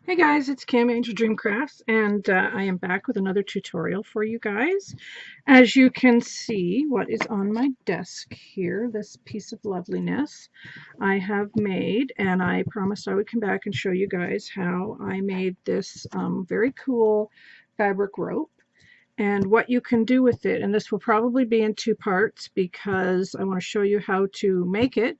Hey guys, it's Kim, Angel Dream Crafts, and I am back with another tutorial for you guys. As you can see, what is on my desk here, this piece of loveliness, I have made, and I promised I would come back and show you guys how I made this very cool fabric rope and what you can do with it. And this will probably be in two parts because I want to show you how to make it,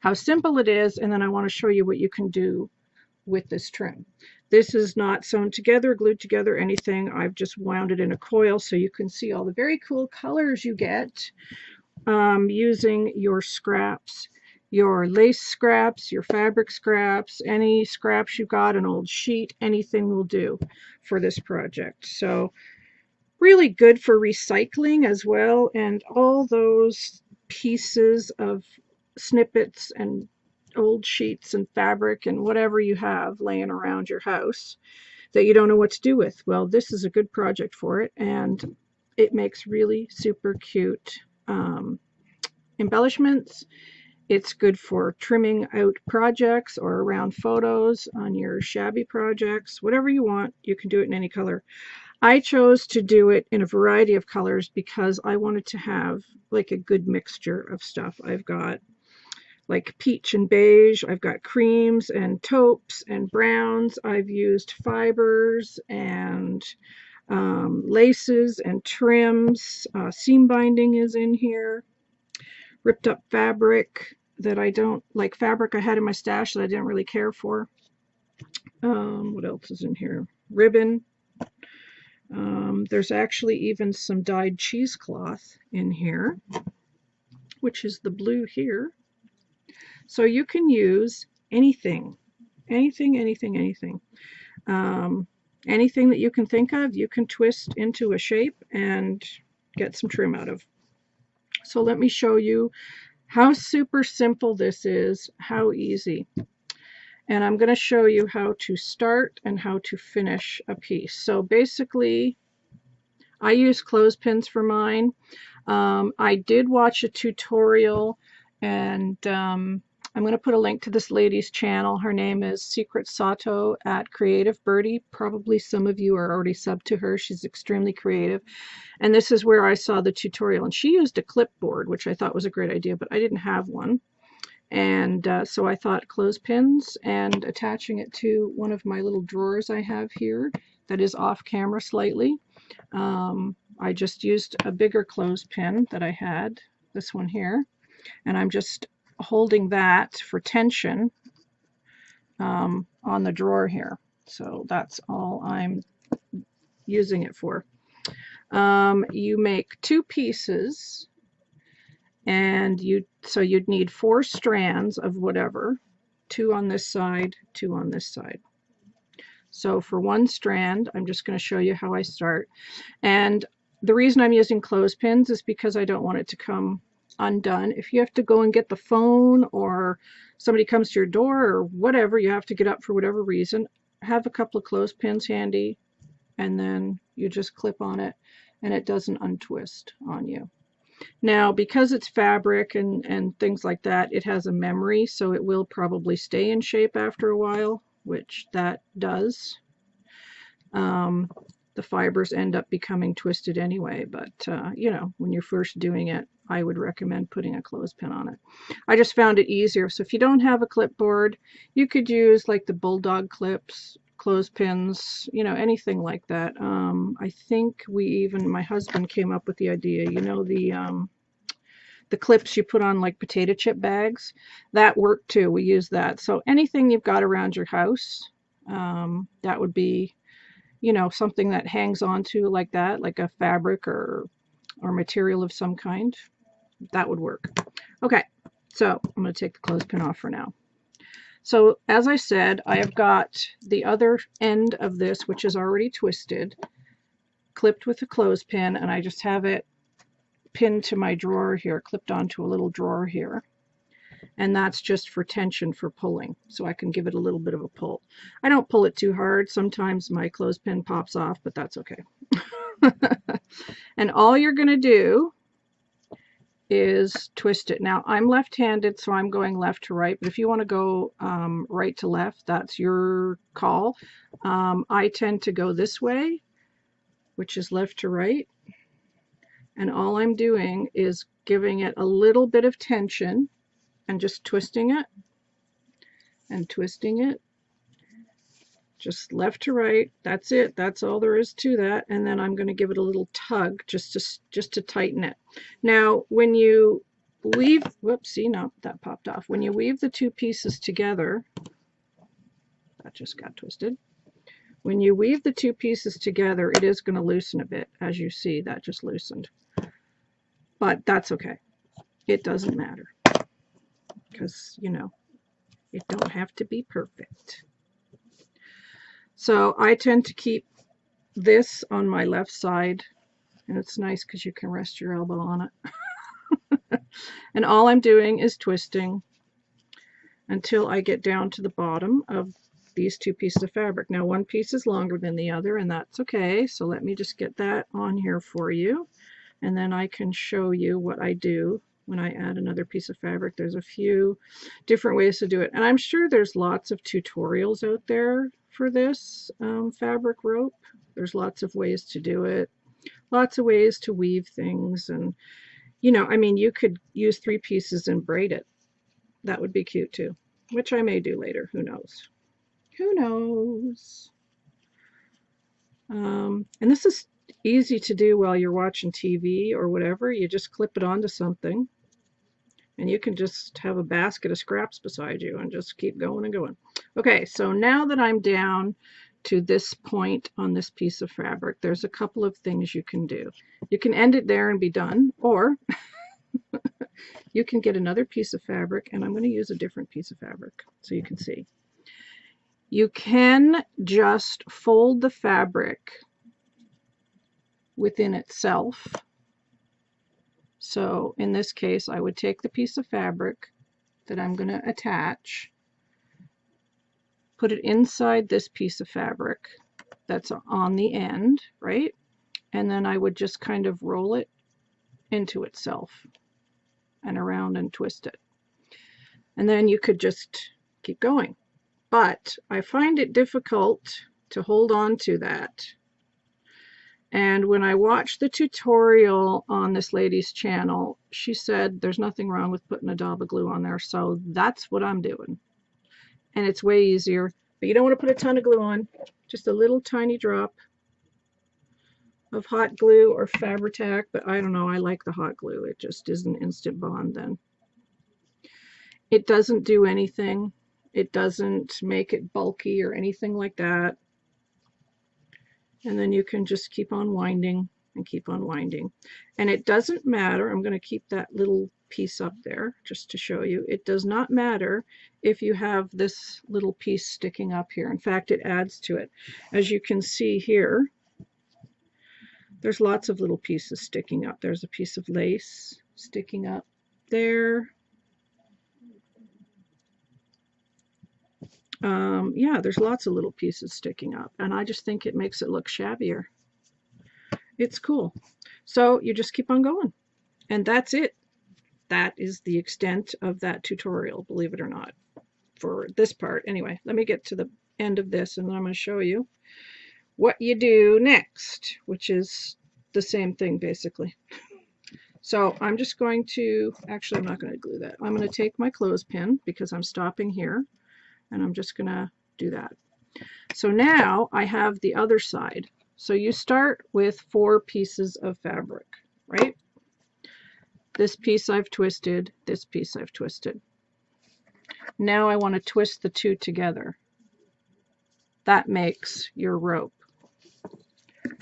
how simple it is, and then I want to show you what you can do with this trim. This is not sewn together, glued together, anything. I've just wound it in a coil so you can see all the very cool colors you get using your scraps, your lace scraps, your fabric scraps, any scraps you've got, an old sheet, anything will do for this project. So really good for recycling as well, and all those pieces of snippets and old sheets and fabric and whatever you have laying around your house that you don't know what to do with. Well, this is a good project for it, and it makes really super cute embellishments. It's good for trimming out projects or around photos on your shabby projects. Whatever you want, you can do it in any color. I chose to do it in a variety of colors because I wanted to have like a good mixture of stuff. I've got like peach and beige. I've got creams and taupes and browns. I've used fibers and laces and trims. Seam binding is in here. Ripped up fabric that I don't like, fabric I had in my stash that I didn't really care for. What else is in here? Ribbon. There's actually even some dyed cheesecloth in here, which is the blue here. So you can use anything, anything, anything, anything. Anything that you can think of, you can twist into a shape and get some trim out of. So let me show you how super simple this is, how easy. And I'm going to show you how to start and how to finish a piece. So basically, I use clothespins for mine. I did watch a tutorial, and I'm going to put a link to this lady's channel. Her name is Secret Sato at Creative Birdie. Probably some of you are already subbed to her. She's extremely creative. And this is where I saw the tutorial. And she used a clipboard, which I thought was a great idea, but I didn't have one. And so I thought clothespins and attaching it to one of my little drawers I have here that is off camera slightly. I just used a bigger clothespin that I had, this one here, and I'm just holding that for tension on the drawer here. So that's all I'm using it for. You make two pieces, and so you'd need 4 strands of whatever, 2 on this side, 2 on this side. So for one strand, I'm just going to show you how I start. And the reason I'm using clothespins is because I don't want it to come undone. If you have to go and get the phone, or somebody comes to your door, or whatever, you have to get up for whatever reason, have a couple of clothespins handy, and then you just clip on it and it doesn't untwist on you. Now, because it's fabric and things like that, it has a memory, so it will probably stay in shape after a while, which that does. The fibers end up becoming twisted anyway, but you know, when you're first doing it, I would recommend putting a clothespin on it. I just found it easier. So if you don't have a clipboard, you could use like the bulldog clips, clothespins, you know, anything like that. I think my husband came up with the idea, you know, the clips you put on like potato chip bags, that worked too. We use that. So anything you've got around your house, that would be, you know, something that hangs onto like that, like a fabric or material of some kind, that would work. Okay, so I'm going to take the clothespin off for now. So as I said, I have got the other end of this, which is already twisted, clipped with a clothespin, and I just have it pinned to my drawer here, clipped onto a little drawer here. And that's just for tension, for pulling, so I can give it a little bit of a pull. I don't pull it too hard. Sometimes my clothespin pops off, but that's okay. And all you're going to do is twist it. Now, I'm left-handed, so I'm going left to right, but if you want to go right to left, that's your call. I tend to go this way, which is left to right, and all I'm doing is giving it a little bit of tension and just twisting it and twisting it. Just left to right. That's it. That's all there is to that. And then I'm going to give it a little tug just to tighten it. Now, when you weave, whoops, see, no, that popped off. When you weave the two pieces together, that just got twisted. When you weave the two pieces together, it is going to loosen a bit. As you see, that just loosened. But that's okay. It doesn't matter. Because, you know, it don't have to be perfect. So I tend to keep this on my left side, and it's nice because you can rest your elbow on it. And all I'm doing is twisting until I get down to the bottom of these two pieces of fabric. Now, one piece is longer than the other, and that's okay. So let me just get that on here for you, and then I can show you what I do when I add another piece of fabric. There's a few different ways to do it, and I'm sure there's lots of tutorials out there for this fabric rope. There's lots of ways to do it, lots of ways to weave things, and you know, I mean, you could use 3 pieces and braid it. That would be cute too, which I may do later. Who knows? Who knows? And this is easy to do while you're watching TV or whatever. You just clip it onto something, and you can just have a basket of scraps beside you and just keep going and going. Okay, so now that I'm down to this point on this piece of fabric, there's a couple of things you can do. You can end it there and be done, or you can get another piece of fabric, and I'm going to use a different piece of fabric so you can see. You can just fold the fabric within itself. So in this case, I would take the piece of fabric that I'm going to attach, put it inside this piece of fabric that's on the end, right? And then I would just kind of roll it into itself and around and twist it. And then you could just keep going. But I find it difficult to hold on to that. And when I watched the tutorial on this lady's channel, she said there's nothing wrong with putting a dab of glue on there. So that's what I'm doing. And it's way easier. But you don't want to put a ton of glue on. Just a little tiny drop of hot glue or Fabri-Tac. But I don't know. I like the hot glue. It just is an instant bond then. It doesn't do anything. It doesn't make it bulky or anything like that. And then you can just keep on winding and keep on winding. And it doesn't matter. I'm going to keep that little piece up there just to show you. It does not matter if you have this little piece sticking up here. In fact, it adds to it. As you can see here, there's lots of little pieces sticking up. There's a piece of lace sticking up there. Yeah, there's lots of little pieces sticking up, and I just think it makes it look shabbier. It's cool. So you just keep on going, and that's it. That is the extent of that tutorial, believe it or not, for this part. Anyway, let me get to the end of this, and then I'm going to show you what you do next, which is the same thing basically. So I'm just going to, actually I'm not going to glue that. I'm going to take my clothespin because I'm stopping here, and I'm just going to do that. So now I have the other side. So you start with 4 pieces of fabric, right? This piece I've twisted, this piece I've twisted. Now I want to twist the 2 together. That makes your rope.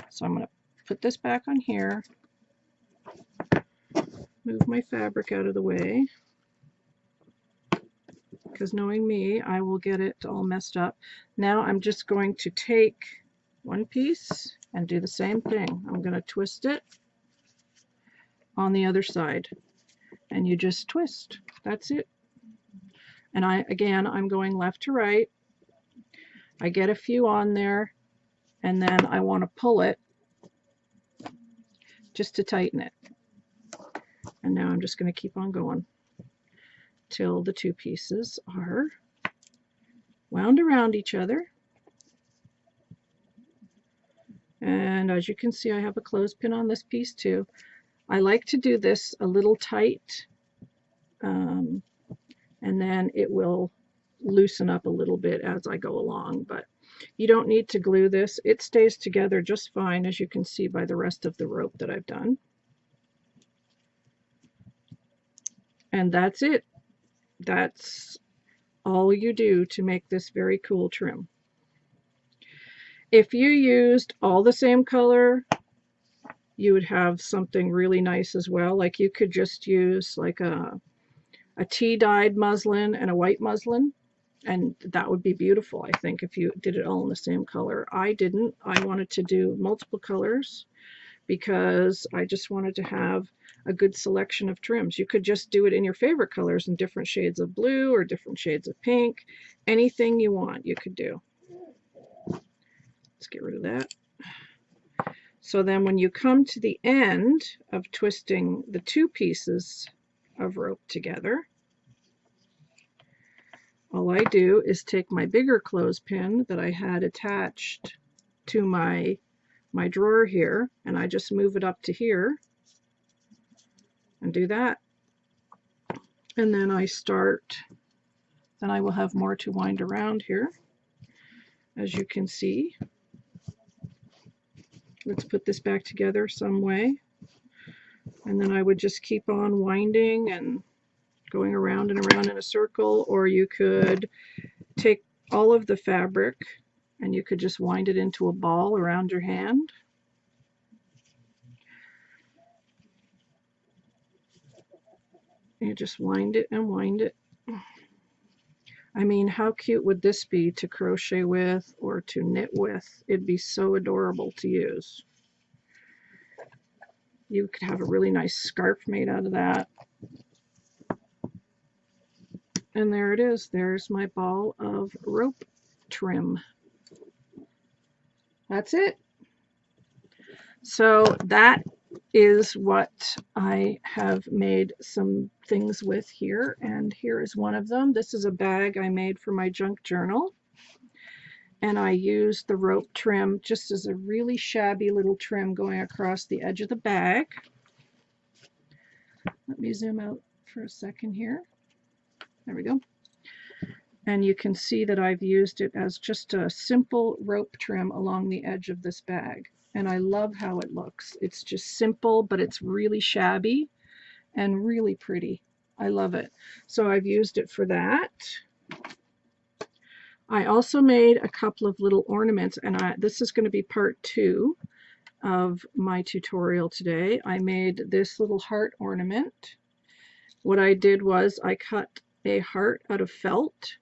So I'm going to put this back on here, move my fabric out of the way, because knowing me, I will get it all messed up. Now I'm just going to take one piece and do the same thing. I'm going to twist it on the other side, and you just twist. That's it. And again, I'm going left to right. I get a few on there, and then I want to pull it just to tighten it. And now I'm just going to keep on going till the two pieces are wound around each other. And as you can see, I have a clothespin on this piece too. I like to do this a little tight, and then it will loosen up a little bit as I go along, but you don't need to glue this. It stays together just fine, as you can see by the rest of the rope that I've done. And that's it. That's all you do to make this very cool trim. If you used all the same color, you would have something really nice as well. Like you could just use like a tea-dyed muslin and a white muslin, and that would be beautiful, I think, if you did it all in the same color. I didn't. I wanted to do multiple colors because I just wanted to have a good selection of trims. You could just do it in your favorite colors in different shades of blue or different shades of pink. Anything you want, you could do. Let's get rid of that. So then when you come to the end of twisting the two pieces of rope together, all I do is take my bigger clothespin that I had attached to my drawer here, and I just move it up to here and do that. And then I start, then I will have more to wind around here, as you can see. Let's put this back together some way. And then I would just keep on winding and going around and around in a circle, or you could take all of the fabric and you could just wind it into a ball around your hand. You just wind it and wind it. I mean, how cute would this be to crochet with or to knit with? It'd be so adorable to use. You could have a really nice scarf made out of that. And there it is. There's my ball of rope trim. That's it. So that is what I have made some things with here, and here is one of them. This is a bag I made for my junk journal, and I used the rope trim just as a really shabby little trim going across the edge of the bag. Let me zoom out for a second here. There we go. And you can see that I've used it as just a simple rope trim along the edge of this bag. And I love how it looks. It's just simple, but it's really shabby and really pretty. I love it. So I've used it for that. I also made a couple of little ornaments, and this is going to be part 2 of my tutorial today. I made this little heart ornament. What I did was I cut a heart out of felt,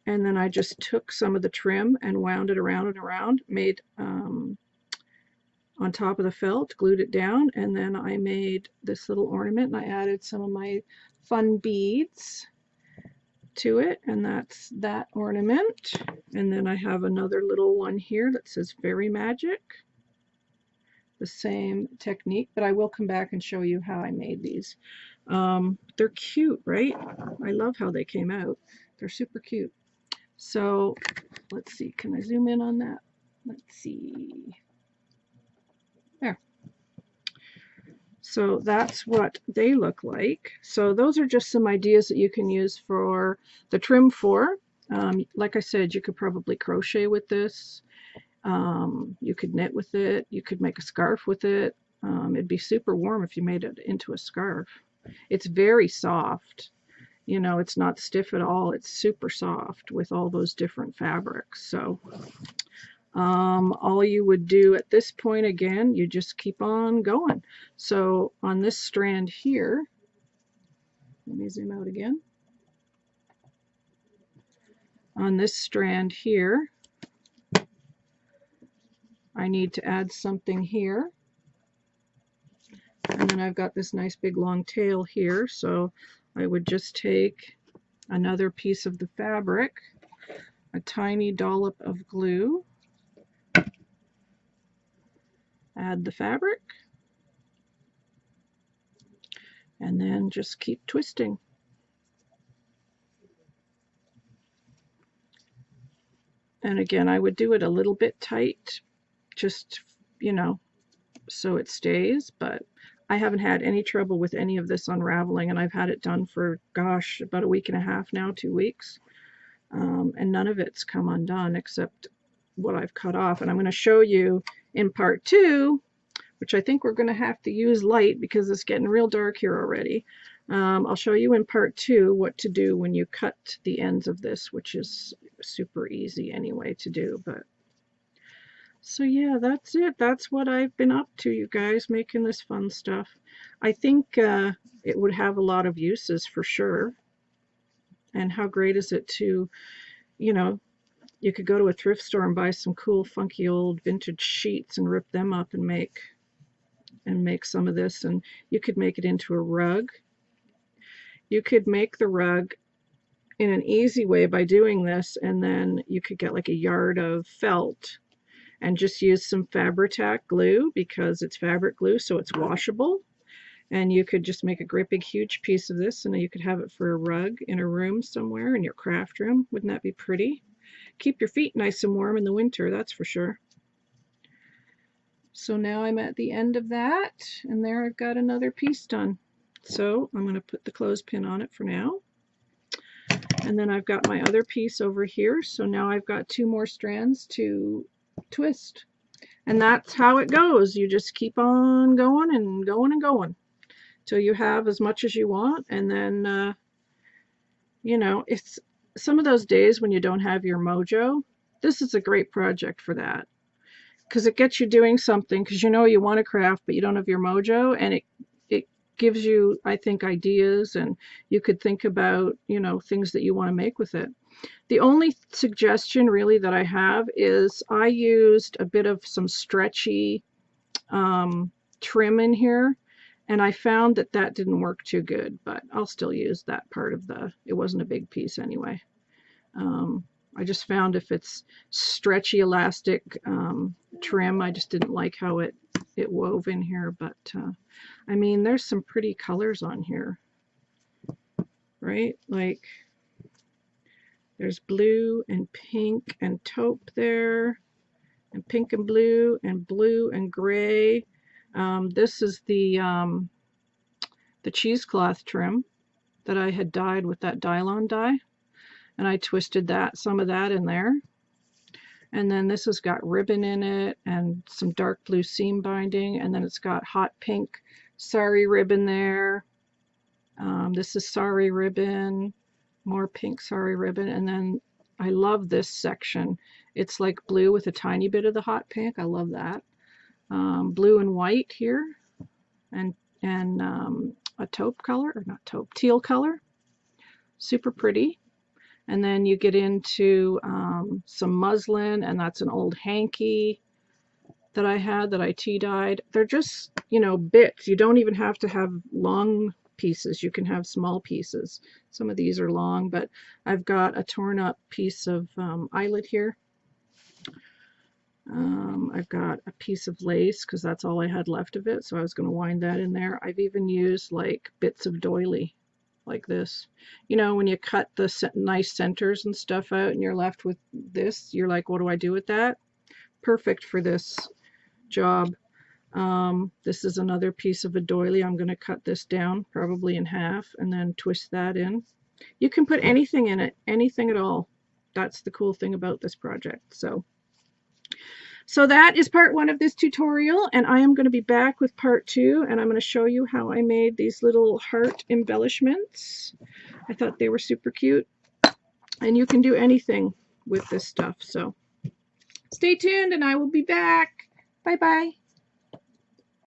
and then I just took some of the trim and wound it around and around, made on top of the felt, glued it down, and then I made this little ornament, and I added some of my fun beads to it, and that's that ornament. And then I have another little one here that says Fairy Magic. The same technique, but I will come back and show you how I made these. They're cute, right? I love how they came out. They're super cute. So let's see, can I zoom in on that? Let's see. There. So that's what they look like. So those are just some ideas that you can use for the trim for. Like I said, you could probably crochet with this. You could knit with it. You could make a scarf with it. It'd be super warm if you made it into a scarf. It's very soft. You know, it's not stiff at all. It's super soft with all those different fabrics. So all you would do at this point, again, you just keep on going. So on this strand here, let me zoom out again. On this strand here, I need to add something here. And then I've got this nice big long tail here, so I would just take another piece of the fabric, a tiny dollop of glue, add the fabric, and then just keep twisting. And again, I would do it a little bit tight, just, you know, so it stays, but I haven't had any trouble with any of this unraveling, and I've had it done for, gosh, about a week and a half now, 2 weeks, and none of it's come undone except what I've cut off. And I'm going to show you in part 2, which I think we're going to have to use light because it's getting real dark here already. I'll show you in part 2 what to do when you cut the ends of this, which is super easy anyway to do. But so yeah, that's it. That's what I've been up to, you guys, making this fun stuff. I think it would have a lot of uses for sure. And how great is it to, you know, you could go to a thrift store and buy some cool funky old vintage sheets and rip them up and make some of this, and you could make it into a rug. You could make the rug in an easy way by doing this, and then you could get like a yard of felt and just use some Fabri-Tac glue because it's fabric glue, so it's washable. And you could just make a great big huge piece of this, and you could have it for a rug in a room somewhere in your craft room. Wouldn't that be pretty? Keep your feet nice and warm in the winter, that's for sure. So now I'm at the end of that, and there I've got another piece done. So I'm going to put the clothespin on it for now. And then I've got my other piece over here. So now I've got 2 more strands to twist. And that's how it goes. You just keep on going and going and going till you have as much as you want. And then, you know, it's some of those days when you don't have your mojo. This is a great project for that, because it gets you doing something, because you know you want to craft but you don't have your mojo, and it gives you, I think, ideas, and you could think about, you know, things that you want to make with it. The only suggestion really that I have is I used a bit of some stretchy trim in here, and I found that that didn't work too good, but I'll still use that part of it wasn't a big piece anyway. I just found if it's stretchy elastic trim, I just didn't like how it wove in here. But I mean, there's some pretty colors on here, right? Like there's blue and pink and taupe there, and pink and blue and gray. This is the cheesecloth trim that I had dyed with that Dylon dye. And I twisted some of that in there. And then this has got ribbon in it and some dark blue seam binding, and then it's got hot pink sari ribbon there. This is sari ribbon, more pink sari ribbon, and then I love this section. It's like blue with a tiny bit of the hot pink. I love that. Blue and white here, and a taupe color, or not taupe, teal color. Super pretty. And then you get into some muslin, and that's an old hanky that I had that I tea-dyed. They're just, you know, bits. You don't even have to have long pieces. You can have small pieces. Some of these are long, but I've got a torn up piece of eyelet here. I've got a piece of lace because that's all I had left of it, so I was going to wind that in there. I've even used like bits of doily, like this. You know, when you cut the nice centers and stuff out and you're left with this, you're like, what do I do with that? Perfect for this job. This is another piece of a doily. I'm going to cut this down probably in half and then twist that in. You can put anything in it, anything at all. That's the cool thing about this project. So that is part 1 of this tutorial, and I am going to be back with part 2, and I'm going to show you how I made these little heart embellishments. I thought they were super cute, and you can do anything with this stuff. So stay tuned, and I will be back. Bye-bye.